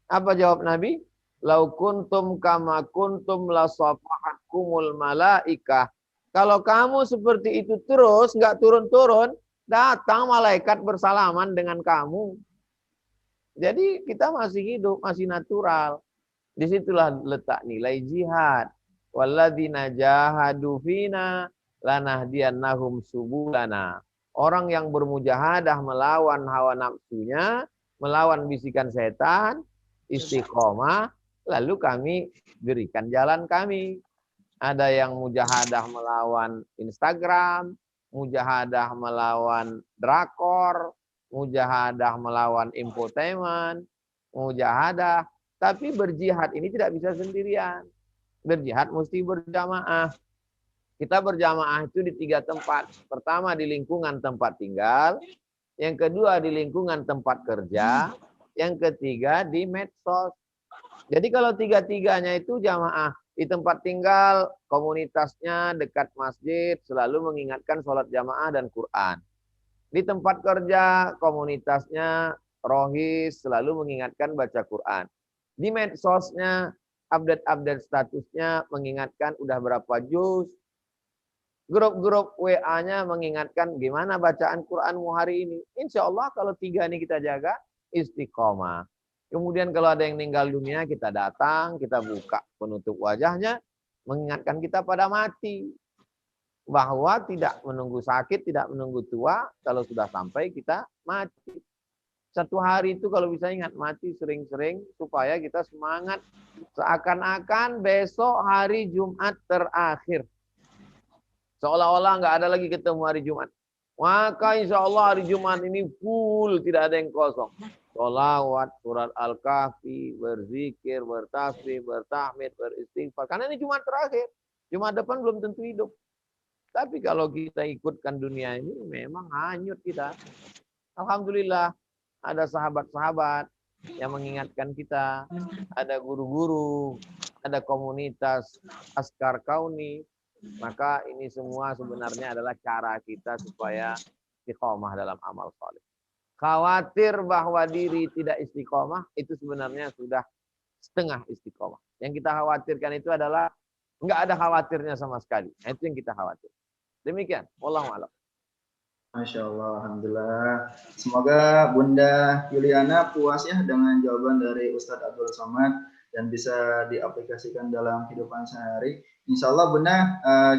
Apa jawab Nabi? Lau kuntum kama kuntum la safahatkumul malaikah. Kalau kamu seperti itu terus, nggak turun-turun, datang malaikat bersalaman dengan kamu. Jadi kita masih hidup, masih natural. Disitulah letak nilai jihad. Walladzina jahadu fina lanahdiyannahum subulana. Orang yang bermujahadah melawan hawa nafsunya, melawan bisikan setan, istiqomah, lalu kami berikan jalan kami. Ada yang mujahadah melawan Instagram, mujahadah melawan drakor, mujahadah melawan infotainment, mujahadah. Tapi berjihad ini tidak bisa sendirian. Berjihad mesti berjamaah. Kita berjamaah itu di 3 tempat. Pertama di lingkungan tempat tinggal, yang kedua di lingkungan tempat kerja, yang ketiga di medsos. Jadi kalau 3-tiganya itu jamaah. Di tempat tinggal, komunitasnya dekat masjid, selalu mengingatkan sholat jamaah dan Quran. Di tempat kerja, komunitasnya rohis, selalu mengingatkan baca Quran. Di medsosnya, update-update statusnya, mengingatkan udah berapa juz. Grup-grup WA-nya mengingatkan gimana bacaan Quranmu hari ini. Insya Allah kalau 3 ini kita jaga, istiqomah. Kemudian kalau ada yang meninggal dunia, kita datang, kita buka penutup wajahnya, mengingatkan kita pada mati. Bahwa tidak menunggu sakit, tidak menunggu tua, kalau sudah sampai kita mati. 1 hari itu kalau bisa ingat mati sering-sering, supaya kita semangat. Seakan-akan besok hari Jumat terakhir. Seolah-olah nggak ada lagi ketemu hari Jumat. Maka insya Allah hari Jumat ini full, tidak ada yang kosong. Sholawat, surat Al-Kahfi, berzikir, bertasbih, bertahmid, beristighfar. Karena ini Jumat terakhir. Jumat depan belum tentu hidup. Tapi kalau kita ikutkan dunia ini, memang hanyut kita. Alhamdulillah, ada sahabat-sahabat yang mengingatkan kita. Ada guru-guru, ada komunitas Askar Kauni. Maka ini semua sebenarnya adalah cara kita supaya istiqomah dalam amal saleh. Khawatir bahwa diri tidak istiqomah, itu sebenarnya sudah setengah istiqomah. Yang kita khawatirkan itu adalah nggak ada khawatirnya sama sekali. Itu yang kita khawatir. Demikian. Wallahu a'lam. Masya Allah, Alhamdulillah. Semoga Bunda Yuliana puas ya dengan jawaban dari Ustadz Abdul Somad dan bisa diaplikasikan dalam kehidupan sehari. Insya Allah Bunda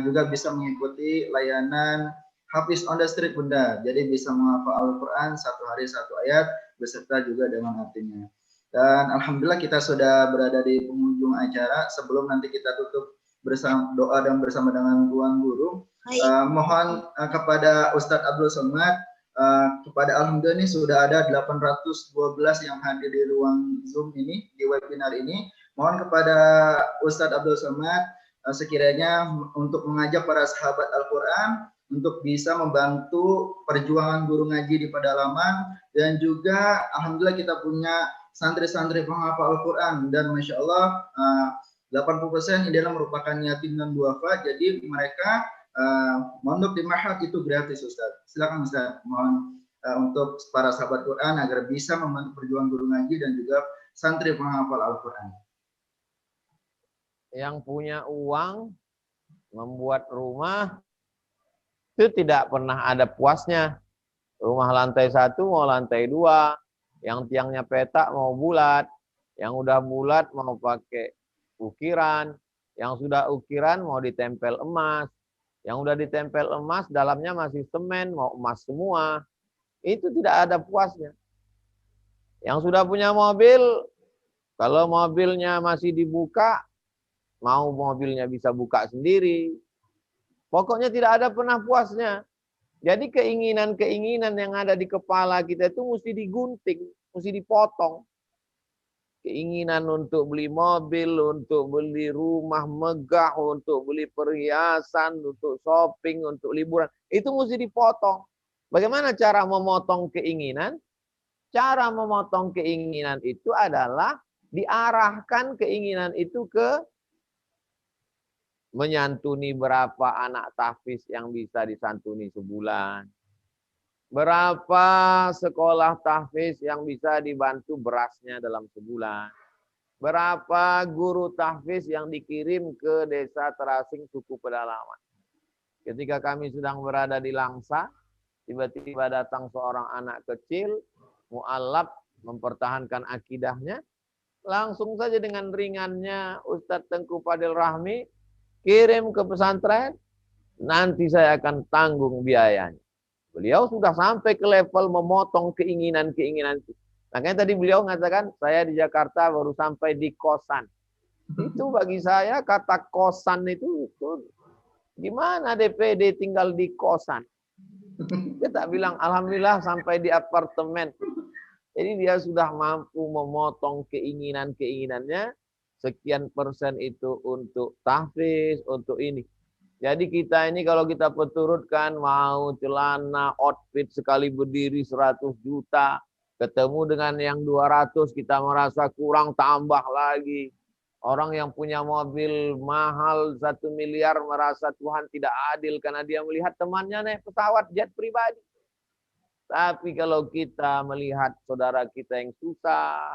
juga bisa mengikuti layanan Hafiz on the Street Bunda. Jadi bisa menghafal Al-Quran satu hari satu ayat beserta juga dengan artinya. Dan Alhamdulillah kita sudah berada di penghujung acara. Sebelum nanti kita tutup bersama doa dan bersama dengan Tuan Guru. Mohon kepada Ustadz Abdul Somad, kepada Alhamdulillah ini sudah ada 812 yang hadir di ruang Zoom ini, di webinar ini. Mohon kepada Ustadz Abdul Somad sekiranya untuk mengajak para sahabat Al-Quran untuk bisa membantu perjuangan guru ngaji di pedalaman, dan juga Alhamdulillah kita punya santri-santri penghafal Al-Quran, dan Masya Allah 80% ini adalah merupakan yatim dan duafa, jadi mereka mondok di Mahad itu gratis Ustaz. Silakan Ustaz, mohon untuk para sahabat Quran agar bisa membantu perjuangan guru ngaji dan juga santri penghafal Al-Quran. Yang punya uang membuat rumah itu tidak pernah ada puasnya. Rumah lantai 1 mau lantai 2, yang tiangnya petak mau bulat, yang udah bulat mau pakai ukiran, yang sudah ukiran mau ditempel emas, yang udah ditempel emas dalamnya masih semen, mau emas semua. Itu tidak ada puasnya. Yang sudah punya mobil, kalau mobilnya masih dibuka, mau mobilnya bisa buka sendiri. Pokoknya tidak ada pernah puasnya. Jadi keinginan-keinginan yang ada di kepala kita itu mesti digunting, mesti dipotong. Keinginan untuk beli mobil, untuk beli rumah megah, untuk beli perhiasan, untuk shopping, untuk liburan, itu mesti dipotong. Bagaimana cara memotong keinginan? Cara memotong keinginan itu adalah diarahkan keinginan itu ke menyantuni berapa anak tahfiz yang bisa disantuni sebulan. Berapa sekolah tahfiz yang bisa dibantu berasnya dalam sebulan. Berapa guru tahfiz yang dikirim ke desa terasing suku pedalaman. Ketika kami sedang berada di Langsa, tiba-tiba datang seorang anak kecil, mu'alaf, mempertahankan akidahnya. Langsung saja dengan ringannya Ustadz Tengku Fadil Rahmi, kirim ke pesantren, nanti saya akan tanggung biayanya. Beliau sudah sampai ke level memotong keinginan-keinginan itu. Makanya tadi beliau mengatakan, saya di Jakarta baru sampai di kosan. Itu bagi saya kata kosan itu gimana DPD tinggal di kosan. Dia tak bilang, Alhamdulillah sampai di apartemen. Jadi dia sudah mampu memotong keinginan-keinginannya. Sekian persen itu untuk tahfiz, untuk ini. Jadi kita ini kalau kita peturutkan mau celana, outfit sekali berdiri 100 juta. Ketemu dengan yang 200 kita merasa kurang, tambah lagi. Orang yang punya mobil mahal 1 miliar merasa Tuhan tidak adil karena dia melihat temannya naik pesawat jet pribadi. Tapi kalau kita melihat saudara kita yang susah,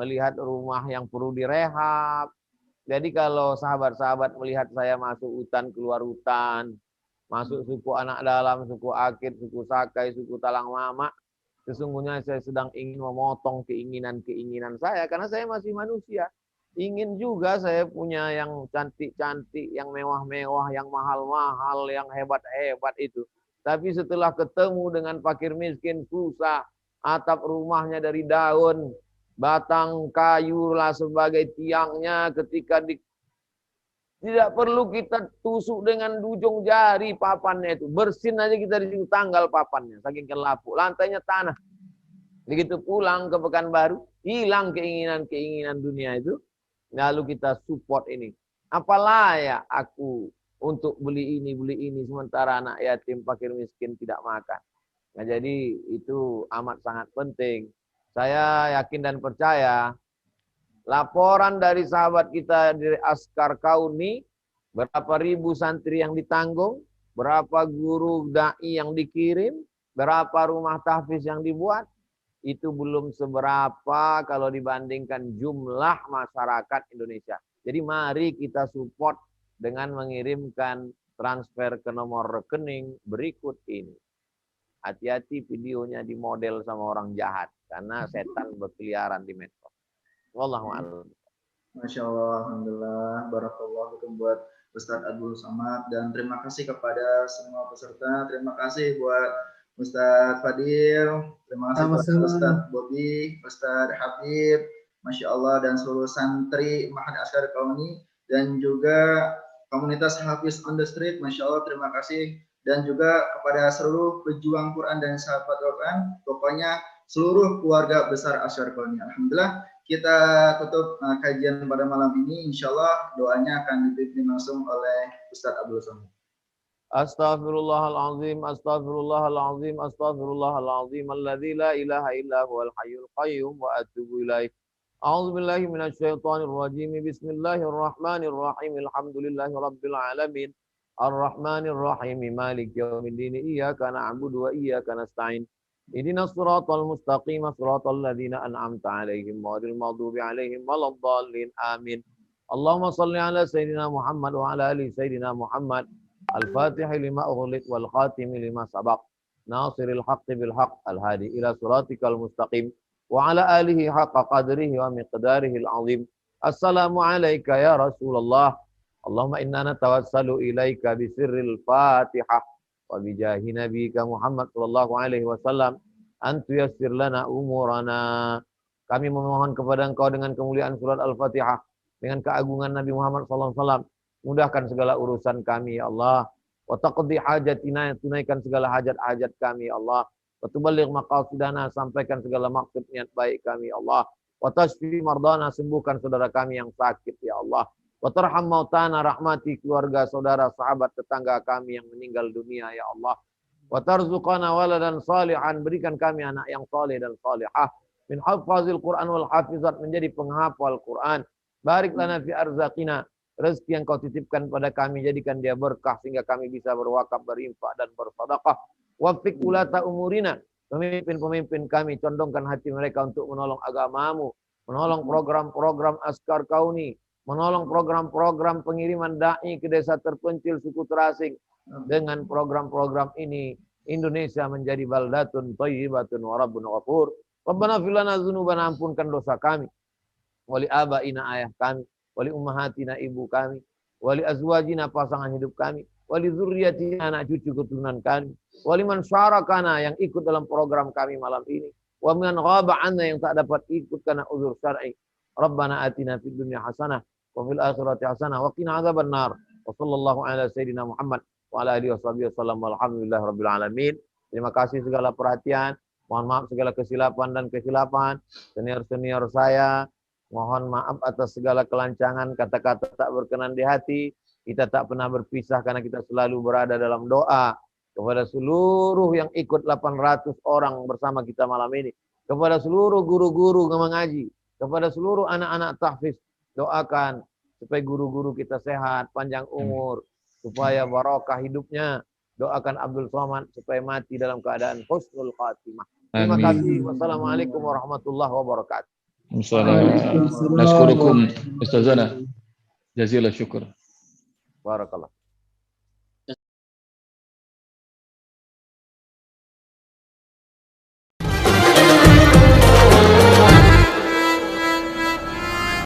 melihat rumah yang perlu direhab. Jadi kalau sahabat-sahabat melihat saya masuk hutan, keluar hutan, masuk suku anak dalam, suku Akit, suku Sakai, suku Talang Mama, sesungguhnya saya sedang ingin memotong keinginan-keinginan saya, karena saya masih manusia. Ingin juga saya punya yang cantik-cantik, yang mewah-mewah, yang mahal-mahal, yang hebat-hebat itu. Tapi setelah ketemu dengan fakir miskin, susah, atap rumahnya dari daun, batang kayu lah sebagai tiangnya, ketika tidak perlu kita tusuk dengan ujung jari papannya itu. Bersin aja kita di situ tanggal papannya, saking kelapuk. Lantainya tanah. Begitu pulang ke Pekanbaru, hilang keinginan-keinginan dunia itu. Lalu kita support ini. Apalah ya aku untuk beli ini, sementara anak yatim, fakir miskin tidak makan. Nah, jadi itu amat sangat penting. Saya yakin dan percaya laporan dari sahabat kita dari Askar Kauni, berapa ribu santri yang ditanggung, berapa guru da'i yang dikirim, berapa rumah tahfiz yang dibuat, itu belum seberapa kalau dibandingkan jumlah masyarakat Indonesia. Jadi mari kita support dengan mengirimkan transfer ke nomor rekening berikut ini. hati-hati videonya di model sama orang jahat karena setan berkeliaran di medsos. Wallahu a'lam. Masya Allah, alhamdulillah, barakallahu fikum buat Ustadz Abdul Somad, dan terima kasih kepada semua peserta. Terima kasih buat Ustadz Fadil, terima kasih buat Ustadz Bobi, Ustadz Habib, Masya Allah, dan seluruh santri Ma'had Asy'ari Kauni, dan juga komunitas Hafiz on the Street. Masya Allah, terima kasih. Dan juga kepada seluruh pejuang Quran dan sahabat Quran, pokoknya seluruh keluarga besar Asy'ari Kauni. Alhamdulillah, kita tutup kajian pada malam ini. Insya Allah doanya akan dipimpin langsung oleh Ustadz Abdul Somad. Astaghfirullahalazim, astaghfirullahalazim, astaghfirullahalazim, alladzi la ilaha illa huwal hayyul qayyum wa atubu ilaih. A'udzu billahi minasyaitonir rajim. Bismillahirrahmanirrahim. Alhamdulillahi rabbil alamin. Arrahmanir rahim. Maliki yaumiddin. Iyyaka na'budu wa iyyaka nasta'in. Ihdinas siratal mustaqim, siratal ladzina an'amta 'alaihim ghairil maghdubi 'alaihim waladdallin. Amin. Allahumma shalli 'ala sayidina Muhammad wa 'ala ali sayidina Muhammad. Al-Fatih lima ughliq wal khatim lima sabaq. Nasiril haqqi bil haqq, al-hadi ila siratikal mustaqim. Wa 'ala alihi haqqa qadrihi wa miqdarihi al-'azim. Assalamu alayka ya Rasulullah. Allahumma inna natawassalu ilaika bi sirril Fatihah wa bi jahi nabiyyika Muhammad sallallahu alaihi wasallam an tuyassir lana umurana. Kami memohon kepada Engkau dengan kemuliaan surat Al-Fatihah, dengan keagungan Nabi Muhammad sallallahu alaihi wasallam, mudahkan segala urusan kami ya Allah. Wa taqdi hajatina, tunaikan segala hajat-hajat kami ya Allah. Wa tuballigh maqasidana, sampaikan segala maksud niat baik kami ya Allah. Wa tashfi mardana, sembuhkan saudara kami yang sakit ya Allah. Wa tarham mautana, rahmati keluarga, saudara, sahabat, tetangga kami yang meninggal dunia ya Allah. Wa tarzuqana waladan salihan, berikan kami anak yang saleh dan salihah. Min hafazil Quran wal hafizat, menjadi penghafal Quran. Barik lana fi arzaqina, rezeki yang Kau titipkan pada kami, jadikan dia berkah sehingga kami bisa berwakaf, berinfak dan bersedekah. Waffiq ulata umurina, pemimpin-pemimpin kami, condongkan hati mereka untuk menolong agamamu, menolong program-program Askar Kauni, menolong program-program pengiriman dai ke desa terpencil suku terasing. Dengan program-program ini Indonesia menjadi baldatun thayyibatun wa rabbun ghafur. Rabbana fir lana dzunubana, ampunkan dosa kami, wali abaina, ayah kami, wali ummahatina, ibu kami, wali azwajina, pasangan hidup kami, wali dzurriyyatina, anak cucu keturunan kami, wali man syarakana, yang ikut dalam program kami malam ini, wa man ghaba anna, yang tak dapat ikut karena uzur syar'i. Rabbana atina fid dunya hasanah wa fil akhirati hasanah wa qina adzabannar. Wa sallallahu ala sayidina Muhammad wa ala alihi wasallam. Walhamdulillahirabbil alamin. Terima kasih segala perhatian. Mohon maaf segala kesilapan dan kesilapan. Senior-senior saya, mohon maaf atas segala kelancangan, kata-kata tak berkenan di hati. Kita tak pernah berpisah karena kita selalu berada dalam doa. Kepada seluruh yang ikut 800 orang bersama kita malam ini. Kepada seluruh guru-guru mengaji. Kepada seluruh anak-anak tahfiz. Doakan supaya guru-guru kita sehat, panjang umur. Supaya barokah hidupnya. Doakan Abdul Somad supaya mati dalam keadaan husnul khatimah. Terima kasih. Wassalamualaikum warahmatullahi wabarakatuh. Assalamualaikum. Naskurukum Ustazana. Jazakallahu syukur. Barakallah.